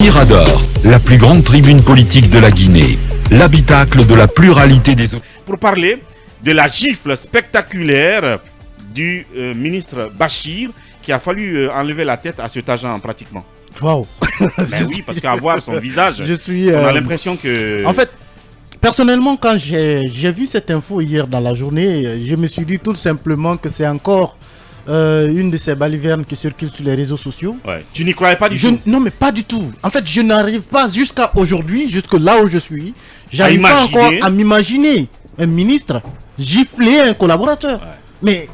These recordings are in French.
Mirador, la plus grande tribune politique de la Guinée, l'habitacle de la pluralité des... Pour parler de la gifle spectaculaire du ministre Bachir, qui a fallu enlever la tête à cet agent pratiquement. Waouh. Ben oui, parce qu'à voir son visage, on a l'impression que... En fait, personnellement, quand j'ai vu cette info hier dans la journée, je me suis dit tout simplement que c'est encore une de ces balivernes qui circulent sur les réseaux sociaux. Ouais. Tu n'y croyais pas du tout? Non, mais pas du tout. En fait, je n'arrive pas jusqu'à aujourd'hui, jusque là où je suis, j'arrive pas encore à m'imaginer un ministre gifler un collaborateur. Ouais.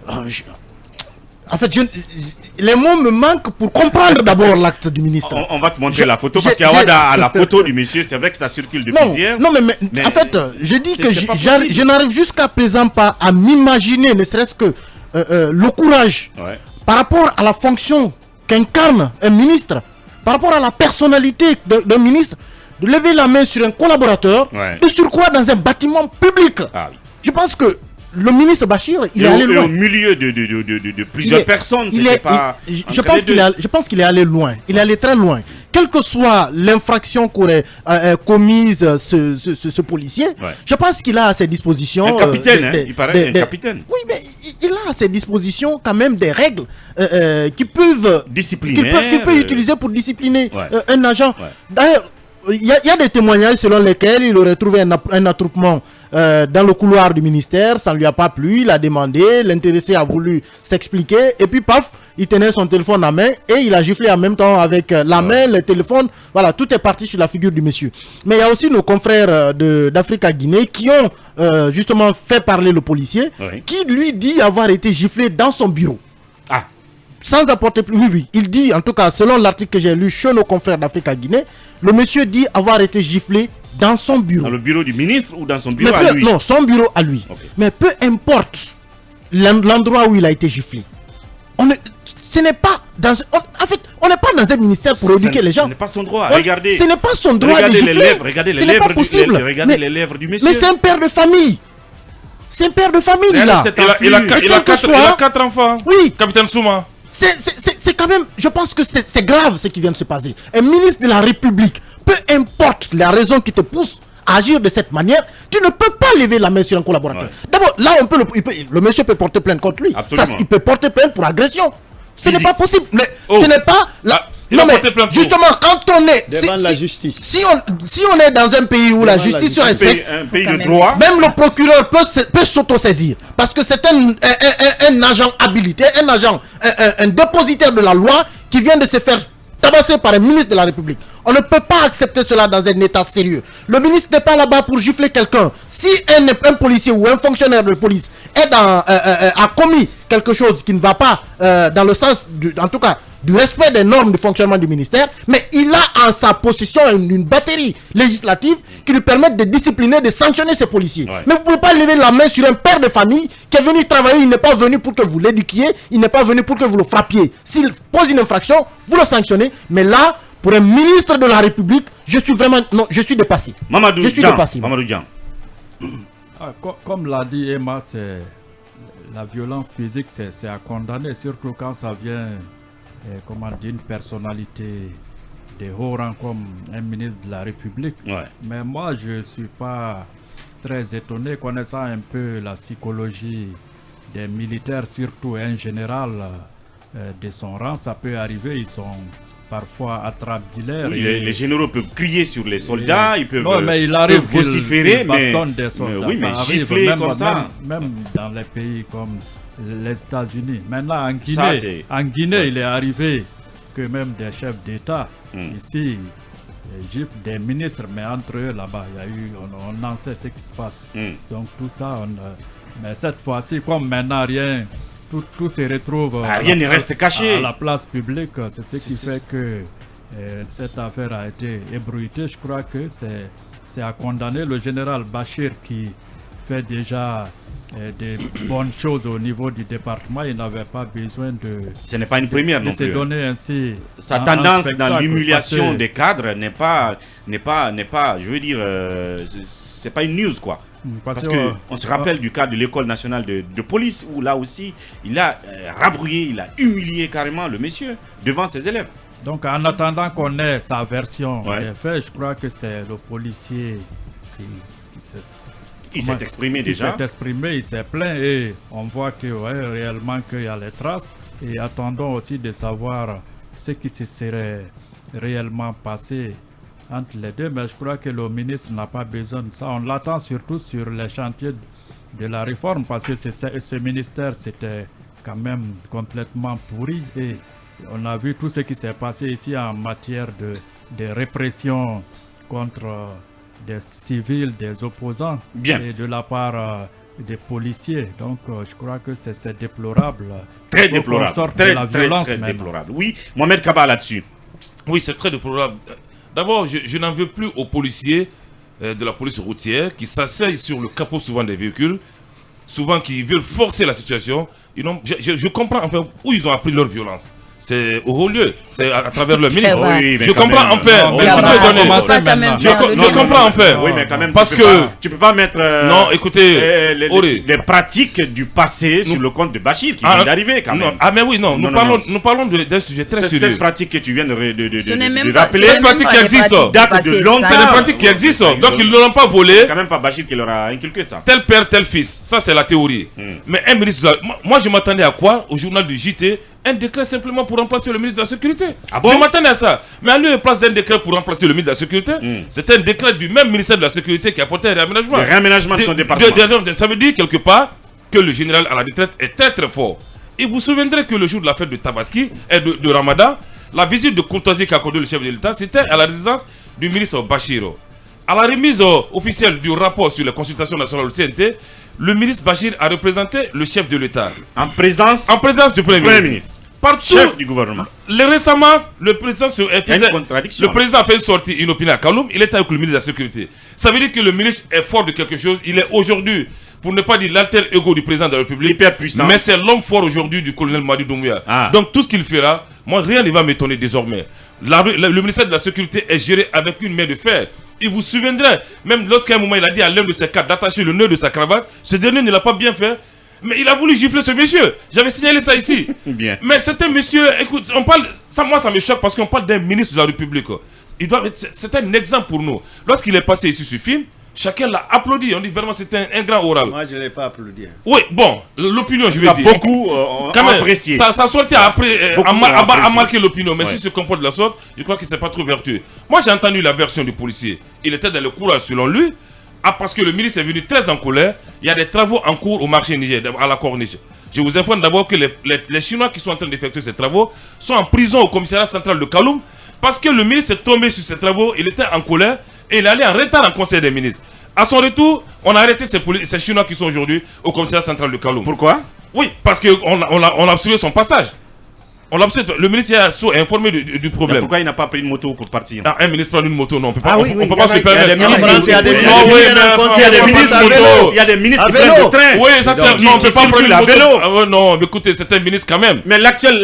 Mais... En fait, les mots me manquent pour comprendre d'abord l'acte du ministre. On va te montrer la photo parce qu'il y a la photo du monsieur, c'est vrai que ça circule depuis hier. Non, mais en fait, je dis que je n'arrive jusqu'à présent pas à m'imaginer, ne serait-ce que le courage par rapport à la fonction qu'incarne un ministre, par rapport à la personnalité d'un ministre, de lever la main sur un collaborateur, de surcroît dans un bâtiment public. Ah, oui. Je pense que le ministre Bachir, il est allé loin. Au milieu de plusieurs personnes, je pense qu'il est allé loin. Il est allé très loin. Quelle que soit l'infraction qu'aurait commise ce policier, je pense qu'il a à ses dispositions... Un capitaine, il paraît un capitaine. Oui, mais il a à ses dispositions quand même des règles qui peuvent... Discipliner. Qu'il peut utiliser pour discipliner un agent. D'ailleurs, il y a des témoignages selon lesquels il aurait trouvé un attroupement dans le couloir du ministère, ça ne lui a pas plu, il a demandé, l'intéressé a voulu s'expliquer, et puis paf, il tenait son téléphone à main et il a giflé en même temps avec la main, le téléphone, voilà, tout est parti sur la figure du monsieur. Mais il y a aussi nos confrères d'Africa Guinée qui ont justement fait parler le policier, qui lui dit avoir été giflé dans son bureau. Ah. Sans apporter plus. Oui, il dit, en tout cas, selon l'article que j'ai lu chez nos confrères d'Africa Guinée, le monsieur dit avoir été giflé dans son bureau. Dans le bureau du ministre ou dans son bureau à lui? Non, son bureau à lui. Okay. Mais peu importe l'endroit où il a été giflé. Ce n'est pas dans... En fait, on n'est pas dans un ministère pour éduquer les gens. Ce n'est pas son droit. Regardez. Ce n'est pas son droit de gifler. Regardez les lèvres du monsieur. Mais c'est un père de famille. C'est un père de famille, là. Il a 4 enfants. Oui. Capitaine Souma. C'est quand même, je pense que c'est grave ce qui vient de se passer. Un ministre de la République, peu importe la raison qui te pousse à agir de cette manière, tu ne peux pas lever la main sur un collaborateur. D'abord, là, le monsieur peut porter plainte contre lui. Ça, il peut porter plainte pour agression. Ce n'est pas possible. Mais ce n'est pas... Non mais justement, quand on est devant la justice, si on est dans un pays où la justice se respecte, un pays de droit, même le procureur peut s'autosaisir parce que c'est un agent habilité, un dépositaire de la loi qui vient de se faire tabasser par un ministre de la République. On ne peut pas accepter cela dans un état sérieux. Le ministre n'est pas là-bas pour gifler quelqu'un. Si un policier ou un fonctionnaire de police a commis quelque chose qui ne va pas dans le sens, en tout cas, du respect des normes de fonctionnement du ministère, mais il a en sa possession une batterie législative qui lui permet de discipliner, de sanctionner ses policiers. Mais vous ne pouvez pas lever la main sur un père de famille qui est venu travailler, il n'est pas venu pour que vous l'éduquiez, il n'est pas venu pour que vous le frappiez. S'il pose une infraction, vous le sanctionnez, mais là, pour un ministre de la République, je suis vraiment... Non, je suis dépassé. Mamadou Dian. Comme l'a dit Emma, la violence physique, c'est à condamner, surtout quand ça vient... d'une personnalité de haut rang comme un ministre de la République. Mais moi, je ne suis pas très étonné, connaissant un peu la psychologie des militaires, surtout un général de son rang. Ça peut arriver, ils sont parfois attrape-dilaires. Oui, les généraux peuvent crier sur les soldats, ils peuvent vociférer, mais oui, mais gifler comme ça. Même dans les pays comme les États-Unis. Maintenant, en Guinée, il est arrivé que même des chefs d'État, ici, giflent des ministres, mais entre eux, là-bas, il y a eu, on en sait ce qui se passe. Donc tout ça, mais cette fois-ci, comme maintenant, rien, tout se retrouve rien ne reste caché à la place publique. C'est ce qui fait que cette affaire a été ébruitée. Je crois que c'est à condamner. Le général Bachir qui fait déjà des bonnes choses au niveau du département, il n'avait pas besoin de... Ce n'est pas une première non plus. Donner ainsi sa tendance dans l'humiliation des cadres n'est pas, je veux dire, c'est pas une news quoi. Parce qu'on se rappelle du cas de l'école nationale de police, où là aussi, il a rabrouillé, il a humilié carrément le monsieur devant ses élèves. Donc en attendant qu'on ait sa version des faits, je crois que c'est le policier qui s'est exprimé déjà. Il s'est exprimé, il s'est plaint et on voit que réellement qu'il y a les traces. Et attendons aussi de savoir ce qui se serait réellement passé entre les deux. Mais je crois que le ministre n'a pas besoin de ça. On l'attend surtout sur les chantiers de la réforme parce que ce ministère c'était quand même complètement pourri. Et on a vu tout ce qui s'est passé ici en matière de répression contre des civils, des opposants et de la part des policiers. Donc je crois que c'est déplorable. Très déplorable. Très déplorable. Oui, Mohamed Kaba là-dessus. Oui, c'est très déplorable. D'abord, je n'en veux plus aux policiers de la police routière qui s'asseyent sur le capot souvent des véhicules, souvent qui veulent forcer la situation. Je comprends enfin où ils ont appris leur violence. C'est au haut lieu, c'est à travers le ministre. Oui, je comprends enfin. Je comprends enfin. Oui, mais quand même, parce que tu peux pas mettre. Non, écoutez, les pratiques du passé sur le compte de Bachir qui vient d'arriver quand même. Ah mais oui, non, nous parlons d'un sujet très sérieux. Cette pratique que tu viens de rappeler, cette pratique qui existe, date de longtemps. C'est des pratiques qui existent, donc ils ne l'ont pas volé. C'est quand même pas Bachir qui leur a inculqué ça. Tel père, tel fils, ça c'est la théorie. Mais un ministre, moi je m'attendais à quoi au journal du JT? Un décret simplement pour remplacer le ministre de la Sécurité. Ah bon? Je m'attendais à ça. Mais à lieu et place d'un décret pour remplacer le ministre de la Sécurité, c'est un décret du même ministère de la Sécurité qui a apporté un réaménagement. Le réaménagement de son département. Ça veut dire quelque part que le général à la retraite est très très fort. Et vous vous souviendrez que le jour de la fête de Tabaski et de Ramadan, la visite de courtoisie qu'a accordé le chef de l'État, c'était à la résidence du ministre Bachir. À la remise officielle du rapport sur les consultations nationales du CNT, le ministre Bachir a représenté le chef de l'État. En présence du Premier ministre. Partout, chef du gouvernement. Récemment, le président le président a fait une sortie inopinée à Kaloum. Il était avec le ministre de la Sécurité. Ça veut dire que le ministre est fort de quelque chose. Il est aujourd'hui, pour ne pas dire l'alter ego du président de la République, hyper puissant. Mais c'est l'homme fort aujourd'hui du colonel Madi Doumbouya. Donc tout ce qu'il fera, moi rien ne va m'étonner désormais. Le ministère de la Sécurité est géré avec une main de fer. Il vous souviendrait, même lorsqu'à un moment il a dit à l'un de ses cadres d'attacher le nœud de sa cravate, ce dernier ne l'a pas bien fait. Mais il a voulu gifler ce monsieur. J'avais signalé ça ici. Bien. Mais c'est un monsieur, écoute, on parle, moi ça me choque parce qu'on parle d'un ministre de la République. C'est un exemple pour nous. Lorsqu'il est passé ici ce film, chacun l'a applaudi. On dit vraiment c'était un grand oral. Moi je ne l'ai pas applaudi. Oui, bon, l'opinion je vais dire. Beaucoup quand même apprécié. Ça sortit après, à marquer l'opinion. Mais s'il se comporte de la sorte, je crois que c'est pas trop vertueux. Moi j'ai entendu la version du policier. Il était dans le courage selon lui. Parce que le ministre est venu très en colère, il y a des travaux en cours au marché Niger, à la Corniche. Je vous informe d'abord que les Chinois qui sont en train d'effectuer ces travaux sont en prison au commissariat central de Kaloum parce que le ministre est tombé sur ces travaux, il était en colère et il allait en retard en conseil des ministres. À son retour, on a arrêté ces Chinois qui sont aujourd'hui au commissariat central de Kaloum. Pourquoi? Oui, parce qu'on a obstrué son passage. Le ministre est informé du problème. Pourquoi il n'a pas pris une moto pour partir? Un ministre prend une moto, non, on peut pas, on peut pas se permettre. Il y a des ministres qui prennent le train. Oui, ça c'est, non, on peut pas prendre une moto. Non, mais écoutez, c'est un ministre quand même. Mais l'actuel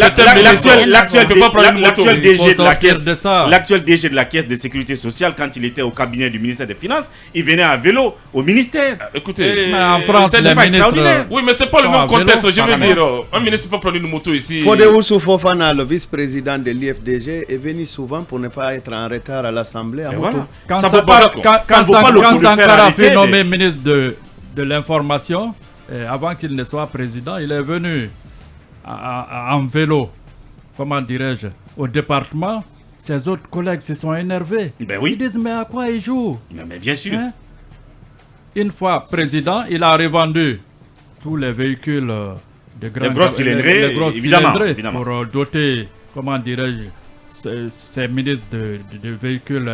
DG de la caisse de sécurité sociale, quand il était au cabinet du ministère des Finances, il venait à vélo au ministère. Écoutez, en France, c'est pas extraordinaire. Oui, mais c'est pas le même contexte. Je veux dire, un ministre peut pas prendre une moto ici. Fofana, le vice-président de l'IFDG, est venu souvent pour ne pas être en retard à l'Assemblée. Quand Sankara a été nommé ministre de l'information, avant qu'il ne soit président, il est venu en vélo, comment dirais-je, au département. Ses autres collègues se sont énervés. Ils disent, mais à quoi il joue? Mais bien sûr. Une fois président, il a revendu tous les véhicules de gros cylindrés, évidemment, pour doter, comment dirais-je, ces ministres de véhicules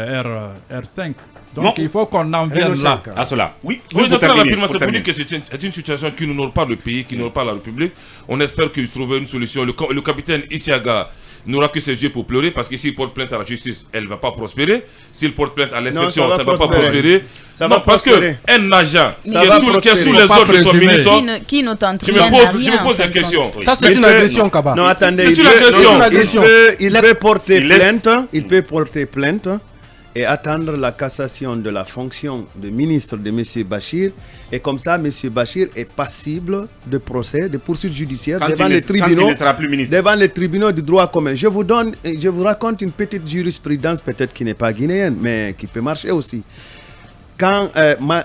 R5. Donc il faut qu'on en vienne là. À cela. Oui, c'est pour dire que c'est une situation qui n'honore pas le pays, qui n'honore pas la République. On espère qu'il trouvera une solution. Le capitaine Isiaga n'aura que ses yeux pour pleurer parce que s'il porte plainte à la justice, elle ne va pas prospérer. S'il porte plainte à l'inspection, ça ne va pas prospérer. Non, parce qu'un agent qui est sous les ordres de son ministre, qui ne tente je me pose des questions. Ça, c'est une agression, Kaba. Non, attendez. C'est une agression. Il peut porter plainte. et attendre la cassation de la fonction de ministre de M. Bachir. Et comme ça, M. Bachir est passible de procès, de poursuites judiciaires devant les tribunaux du droit commun. Je vous raconte une petite jurisprudence, peut-être qui n'est pas guinéenne, mais qui peut marcher aussi. Quand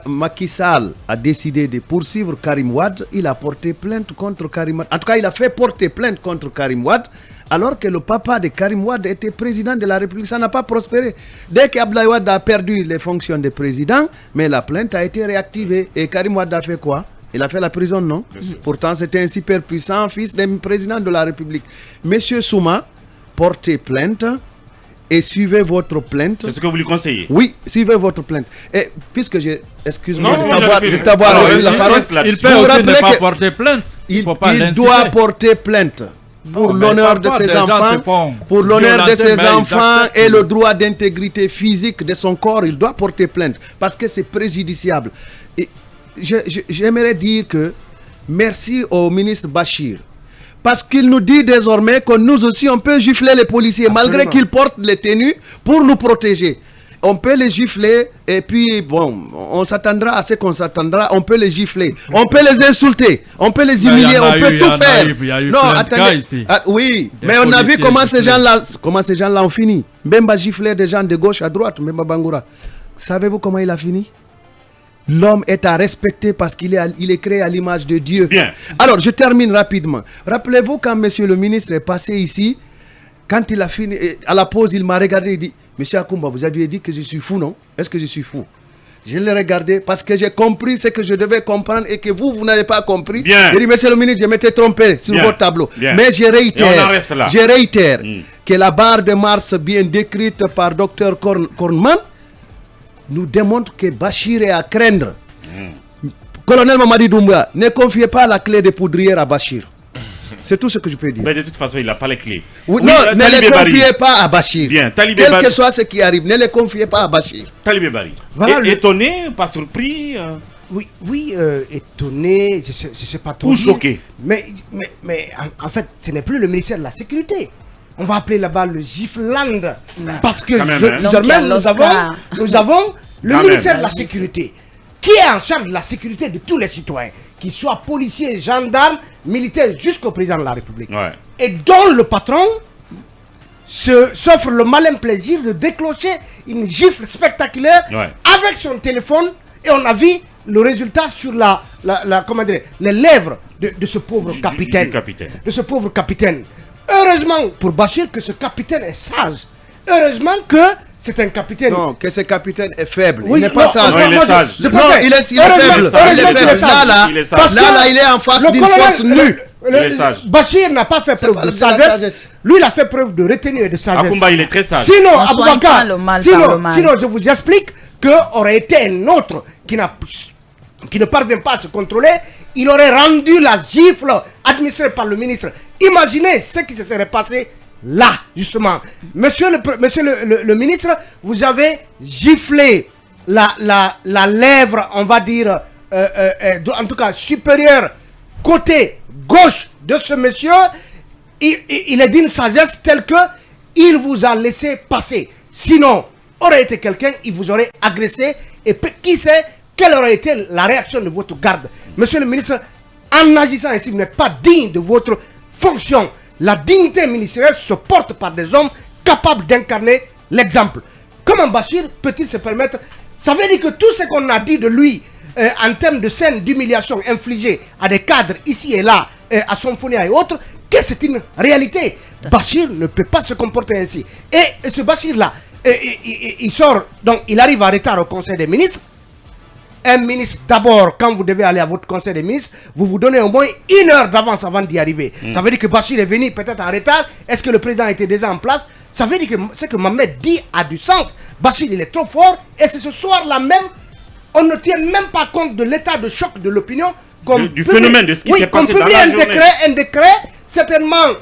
Macky Sall a décidé de poursuivre Karim Wade, il a porté plainte contre Karim Wade. En tout cas, il a fait porter plainte contre Karim Wade, alors que le papa de Karim Wade était président de la République. Ça n'a pas prospéré. Dès qu'Abdoulaye Wade a perdu les fonctions de président, mais la plainte a été réactivée. Et Karim Wade a fait quoi? Il a fait la prison, non? Pourtant, c'était un super puissant fils d'un président de la République. Monsieur Souma, portez plainte. Et suivez votre plainte. C'est ce que vous lui conseillez? Oui, suivez votre plainte. Et puisque j'ai... Excuse-moi de t'avoir eu la parole. Il peut aussi ne pas porter plainte. Il doit porter plainte. Pour l'honneur de ses enfants, pour l'honneur de ses enfants et le droit d'intégrité physique de son corps, il doit porter plainte. Parce que c'est préjudiciable. Et j'aimerais dire que merci au ministre Bachir. Parce qu'il nous dit désormais que nous aussi, on peut gifler les policiers, malgré qu'ils portent les tenues pour nous protéger. On peut les gifler et puis, bon, on s'attendra à ce qu'on s'attendra. On peut les gifler, on peut les insulter, on peut les humilier, on peut tout faire. Non, attendez. Oui, mais on a vu comment ces gens-là ont fini. Mbemba giflait des gens de gauche à droite, Mbemba Bangoura. Savez-vous comment il a fini? L'homme est à respecter parce qu'il est créé à l'image de Dieu. Bien. Alors, je termine rapidement. Rappelez-vous quand monsieur le ministre est passé ici, quand il a fini, à la pause, il m'a regardé et dit, monsieur Akoumba, vous aviez dit que je suis fou, non? Est-ce que je suis fou? Je l'ai regardé parce que j'ai compris ce que je devais comprendre et que vous n'avez pas compris. Bien. J'ai dit, monsieur le ministre, je m'étais trompé sur votre tableau. Bien. Mais je réitère, Mm. que la barre de Mars bien décrite par Dr Kornman nous démontre que Bachir est à craindre. Colonel Mamadi Doumbouya, ne confiez pas la clé de poudrière à Bachir. C'est tout ce que je peux dire. Mais de toute façon, il n'a pas les clés. Oui, non, ne les confiez pas à Bachir. Bien, Quel que soit ce qui arrive, ne les confiez pas à Bachir. Talibé Bari. Voilà étonné, pas surpris Oui, étonné, je sais pas trop. Ou choqué. Mais en fait, ce n'est plus le ministère de la Sécurité. On va appeler là-bas le Gifland. Parce que désormais, nous avons le ministère de la Sécurité qui est en charge de la sécurité de tous les citoyens, qu'ils soient policiers, gendarmes, militaires, jusqu'au président de la République. Ouais. Et dont le patron s'offre le malin plaisir de déclencher une gifle spectaculaire avec son téléphone. Et on a vu le résultat sur les lèvres de ce pauvre capitaine. De ce pauvre capitaine. Heureusement pour Bachir que ce capitaine est sage. Heureusement que c'est un capitaine. Non, que ce capitaine est faible. Oui, il n'est pas sage. Non, il est sage. Il est faible. Là, il est en face d'une force nue. Bachir n'a pas fait preuve de sagesse. Lui, il a fait preuve de retenue et de sagesse. Akoumba, il est très sage. Sinon, Aboubakar, sinon, je vous explique qu'aurait été un autre qui ne parvient pas à se contrôler, il aurait rendu la gifle administrée par le ministre. Imaginez ce qui se serait passé là, justement. Monsieur le ministre, vous avez giflé la lèvre, on va dire, en tout cas supérieure, côté gauche de ce monsieur. Il est d'une sagesse telle que il vous a laissé passer. Sinon, aurait été quelqu'un, il vous aurait agressé. Et qui sait quelle aurait été la réaction de votre garde. Monsieur le ministre, en agissant ainsi, vous n'êtes pas digne de votre fonction. La dignité ministérielle se porte par des hommes capables d'incarner l'exemple. Comment Bachir peut-il se permettre? Ça veut dire que tout ce qu'on a dit de lui en termes de scènes d'humiliation infligées à des cadres ici et là, à Somphonia et autres, que c'est une réalité. Bachir ne peut pas se comporter ainsi. Et ce Bachir-là, il sort, donc il arrive en retard au Conseil des ministres. Un ministre, d'abord, quand vous devez aller à votre conseil des ministres, vous vous donnez au moins 1 heure d'avance avant d'y arriver. Ça veut dire que Bachir est venu peut-être en retard. Est-ce que le président était déjà en place? Ça veut dire que ce que Mohamed dit a du sens. Bachir, il est trop fort. Et c'est ce soir-là même, on ne tient même pas compte de l'état de choc de l'opinion. Du phénomène de ce qui s'est passé dans la journée. Un décret certainement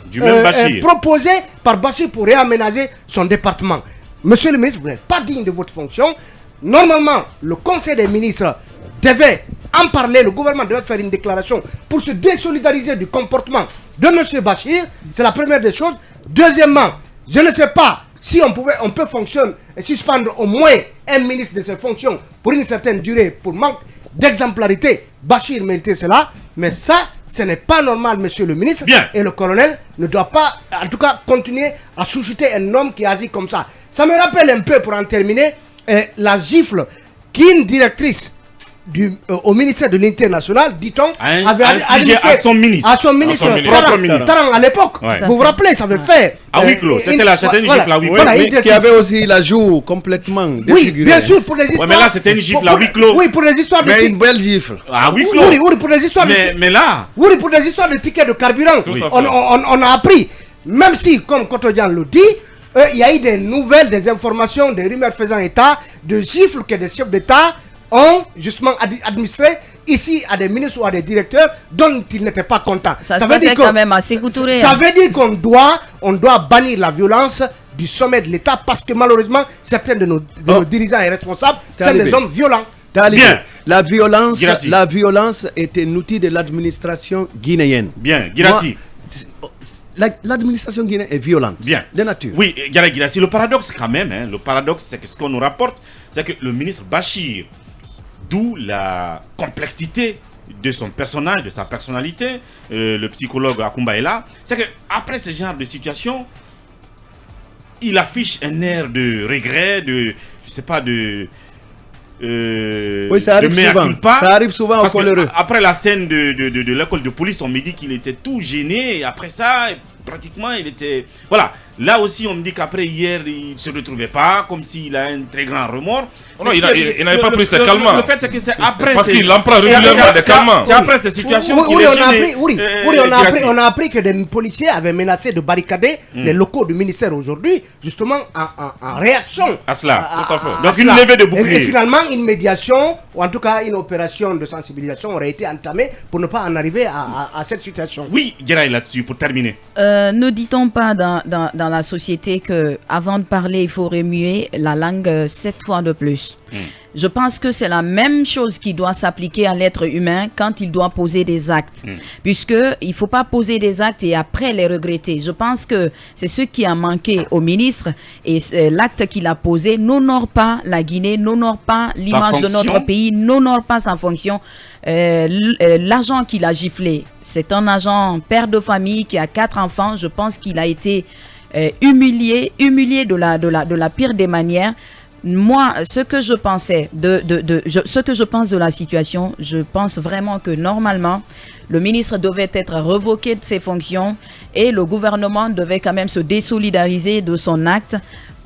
proposé par Bachir pour réaménager son département. Monsieur le ministre, vous n'êtes pas digne de votre fonction. Normalement, le Conseil des ministres devait en parler, le gouvernement devait faire une déclaration pour se désolidariser du comportement de M. Bachir. C'est la première des choses. Deuxièmement, je ne sais pas si on peut fonctionner et suspendre au moins un ministre de ses fonctions pour une certaine durée, pour manque d'exemplarité, Bachir méritait cela, mais ça, ce n'est pas normal, monsieur le ministre. Bien. Et le colonel ne doit pas, en tout cas, continuer à chouchouter un homme qui agit comme ça. Ça me rappelle un peu, pour en terminer, la gifle qu'une directrice au ministère de l'Unité nationale, dit-on, avait infligé à son ministre. Tarang à l'époque. Ouais. Vous vous rappelez, ça avait fait. À huis clos, c'était la gifle à huis clos. Voilà, qui avait aussi la joue complètement défigurée. Oui, bien sûr, pour les histoires. Ouais, mais là, c'était une gifle à huis clos. Oui, pour les histoires de. Mais une belle gifle. À huis clos. Oui, pour les histoires mais là. Oui, pour des histoires de tickets de carburant. On a appris, même si, comme Kotodian le dit, il y a eu des nouvelles, des informations, des rumeurs faisant état de gifles que des chefs d'État ont justement administré ici à des ministres ou à des directeurs dont ils n'étaient pas contents. Ça veut dire quand même assez couturé. Ça veut dire qu'on doit bannir la violence du sommet de l'État parce que malheureusement certains de nos dirigeants et responsables sont des hommes violents. Bien. La violence est un outil de l'administration guinéenne. Bien, Girassi. L'administration guinéenne est violente. Bien. De nature. Oui, Girassi, le paradoxe quand même, le paradoxe, c'est que ce qu'on nous rapporte, c'est que le ministre Bachir, d'où la complexité de son personnage, de sa personnalité, le psychologue Akumba est là, c'est qu'après ce genre de situation, il affiche un air de regret, de, je sais pas, de... oui, ça arrive souvent. Ça arrive souvent au coléreux. Après la scène de l'école de police, on me dit qu'il était tout gêné. Et après ça, pratiquement, il était... Voilà. Là aussi, on me dit qu'après hier, il ne se retrouvait pas, comme s'il a un très grand remords. Non, il n'avait pas pris ses calmants. Le fait est que c'est après... Parce qu'il en prend régulièrement des calmants. C'est après ces situations qu'il est gêné. On a appris que des policiers avaient menacé de barricader les locaux du ministère aujourd'hui, justement en réaction à cela. Tout à fait. Donc une levée de bouclier. Et finalement, une médiation, ou en tout cas une opération de sensibilisation aurait été entamée pour ne pas en arriver à cette situation. Oui, Geraï, là-dessus, pour terminer. Ne dit-on pas dans la société que avant de parler, il faut remuer la langue 7 fois de plus. Je pense que c'est la même chose qui doit s'appliquer à l'être humain quand il doit poser des actes. Puisque il ne faut pas poser des actes et après les regretter. Je pense que c'est ce qui a manqué au ministre et l'acte qu'il a posé n'honore pas la Guinée, n'honore pas l'image de notre pays, n'honore pas sa fonction. L'agent qu'il a giflé, c'est un agent père de famille qui a 4 enfants. Je pense qu'il a été humilié de la pire des manières. Moi, ce que je pensais ce que je pense de la situation, je pense vraiment que normalement, le ministre devait être revoqué de ses fonctions et le gouvernement devait quand même se désolidariser de son acte.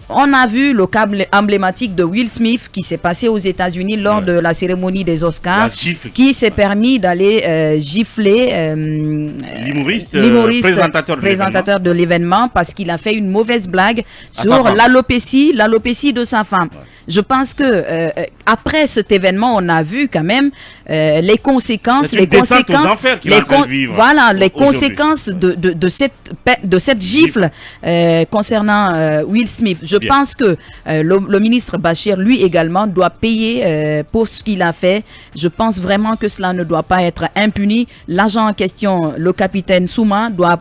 On a vu le cas emblématique de Will Smith qui s'est passé aux États-Unis lors de la cérémonie des Oscars, qui s'est permis d'aller gifler l'humoriste présentateur de l'événement parce qu'il a fait une mauvaise blague sur l'alopécie de sa femme. Je pense que après cet événement, on a vu quand même les conséquences, les conséquences de cette gifle concernant Will Smith. Je pense que le ministre Bachir, lui également, doit payer pour ce qu'il a fait. Je pense vraiment que cela ne doit pas être impuni. L'agent en question, le capitaine Souma, doit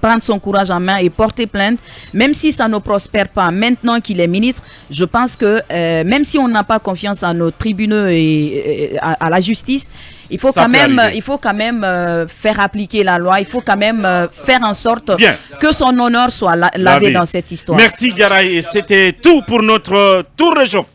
prendre son courage en main et porter plainte. Même si ça ne prospère pas maintenant qu'il est ministre, je pense que même si on n'a pas confiance à nos tribunaux et à la justice, il faut quand même faire appliquer la loi. Il faut quand même faire en sorte que son honneur soit lavé dans cette histoire. Merci Garaï, et c'était tout pour notre tour de chauffe.